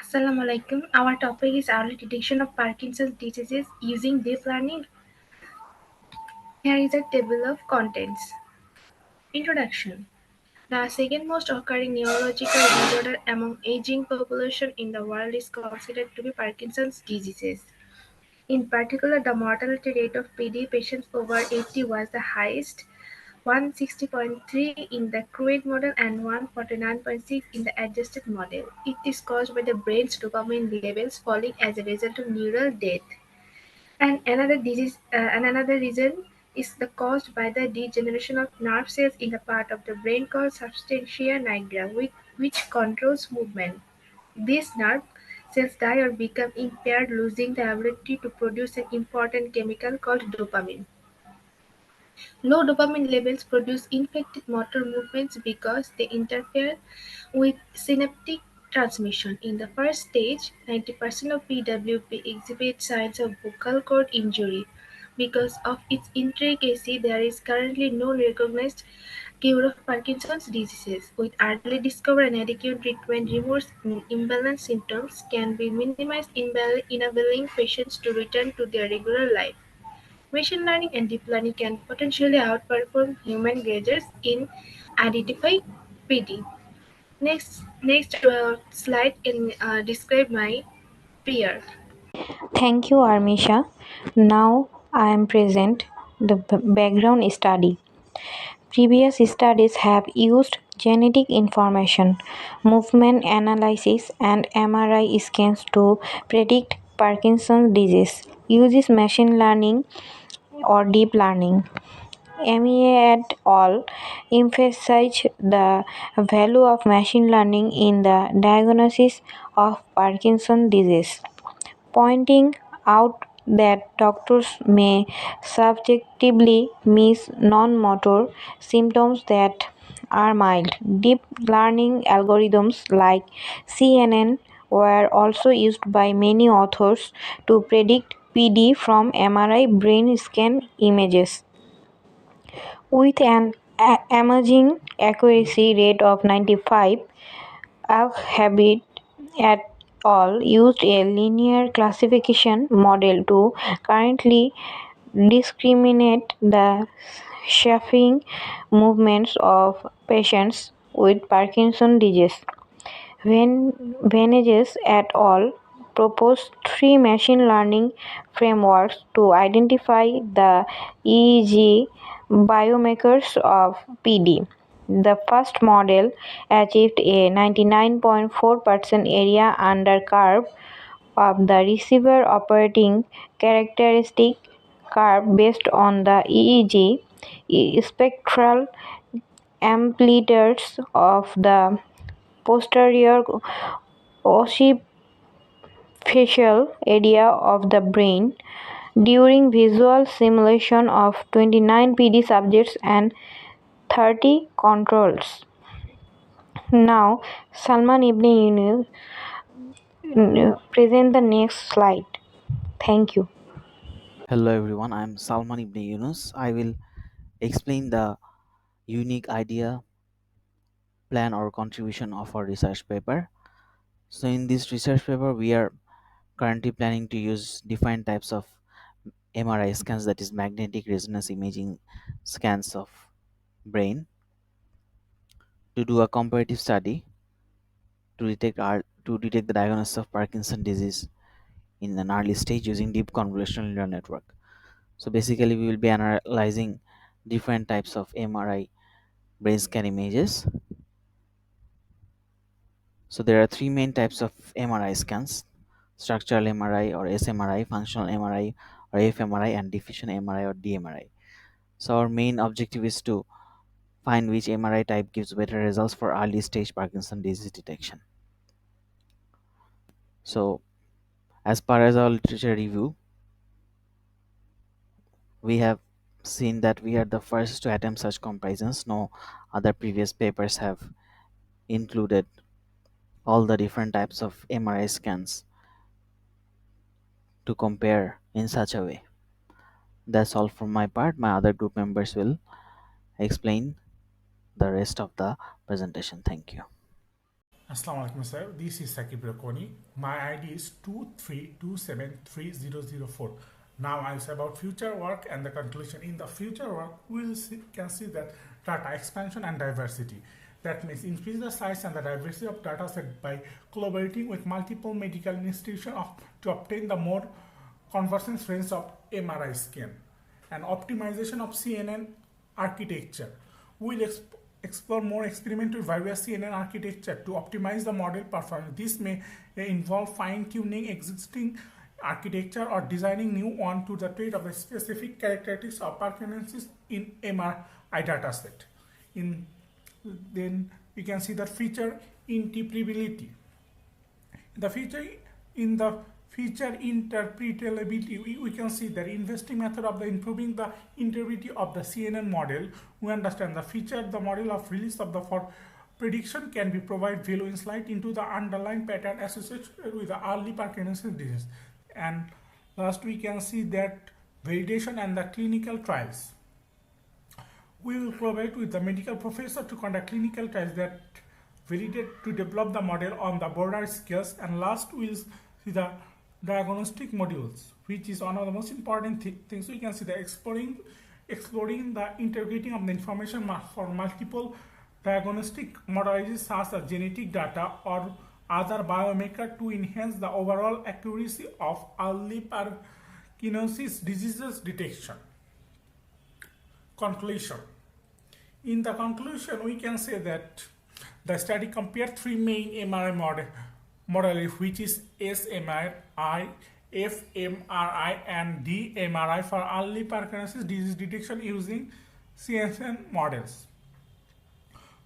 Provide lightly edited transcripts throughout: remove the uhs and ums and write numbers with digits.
Assalamu alaikum. Our topic is early detection of Parkinson's diseases using deep learning. Here is a table of contents. Introduction. The second most occurring neurological disorder among aging population in the world is considered to be Parkinson's diseases. In particular, the mortality rate of PD patients over 80 was the highest, 160.3 in the crude model and 149.6 in the adjusted model. It is caused by the brain's dopamine levels falling as a result of neural death. And another reason is the caused by the degeneration of nerve cells in the part of the brain called substantia nigra, which controls movement. These nerve cells die or become impaired, losing the ability to produce an important chemical called dopamine. Low dopamine levels produce ineffective motor movements because they interfere with synaptic transmission. In the first stage, 90% of PWP exhibit signs of vocal cord injury. Because of its intricacy, there is currently no recognized cure of Parkinson's disease. With early discovery and adequate treatment, removes imbalance symptoms can be minimized, enabling patients to return to their regular life. Machine learning and deep learning can potentially outperform human gauges in identifying PD. Next slide can describe my peer. Thank you, Armisha. Now I am present the background study. Previous studies have used genetic information, movement analysis, and MRI scans to predict Parkinson's disease. Uses machine learning or deep learning. MEA et al. Emphasize the value of machine learning in the diagnosis of Parkinson's disease, pointing out that doctors may subjectively miss non-motor symptoms that are mild. Deep learning algorithms like CNN were also used by many authors to predict PD from MRI brain scan images. With an amazing accuracy rate of 95, Al-Habib et al. Used a linear classification model to currently discriminate the shaping movements of patients with Parkinson's disease. Vanegas et al. Proposed three machine learning frameworks to identify the EEG biomarkers of PD. The first model achieved a 99.4% area under curve of the receiver operating characteristic curve based on the EEG spectral amplitudes of the posterior occipital area of the brain during visual simulation of 29 PD subjects and 30 controls. Now, Salman Ibn Yunus present the next slide. Thank you. Hello everyone, I'm Salman Ibn Yunus. I will explain the unique idea, plan or contribution of our research paper. So in this research paper, we are currently planning to use different types of MRI scans, that is magnetic resonance imaging scans of brain, to do a comparative study to detect the diagnosis of Parkinson disease in an early stage using deep convolutional neural network. So basically we will be analyzing different types of MRI brain scan images. So there are three main types of MRI scans: structural MRI or SMRI, functional MRI or fMRI, and diffusion MRI or DMRI. So our main objective is to find which MRI type gives better results for early stage Parkinson disease detection. So as per as our literature review, we have seen that we are the first to attempt such comparisons. No other previous papers have included all the different types of MRI scans to compare in such a way. That's all from my part. My other group members will explain the rest of the presentation. Thank you. Assalamu alaikum sir. This is Sakib Rakoni. My ID is 23273004. Now I'll say about future work and the conclusion. In the future work, can see that data expansion and diversity. That means increase the size and the diversity of data set by collaborating with multiple medical institutions to obtain the more convergence range of MRI scan and optimization of CNN architecture. We'll explore more experiment with various CNN architecture to optimize the model performance. This may involve fine-tuning existing architecture or designing new one to the treat of the specific characteristics of Parkinson's in MRI dataset. Then we can see the feature interpretability. In the feature interpretability, we can see the investing method of the improving the interpretability of the CNN model. We understand the model of release of the for prediction can be provide value insight into the underlying pattern associated with the early Parkinson's disease. And last we can see that validation and the clinical trials. We will collaborate with the medical professor to conduct clinical trials that validate to develop the model on the broader scales. And last we will see the diagnostic modules, which is one of the most important things. We can see the exploring the integrating of the information for multiple diagnostic modalities such as genetic data or other biomarker to enhance the overall accuracy of early Parkinson's diseases detection. Conclusion. In the conclusion, we can say that the study compared three main MRI model, which is SMRI, fMRI, and DMRI for early Parkinson's disease detection using CSE models.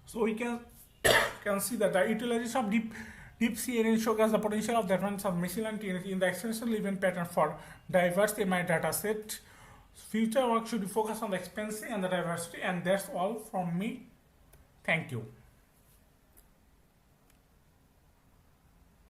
So we can see that the utilization of deep CNN showcases the potential of the advance of machine learning in the extension event pattern for diverse MRI dataset. Future work should be focused on the expansion and the diversity, and that's all from me. Thank you.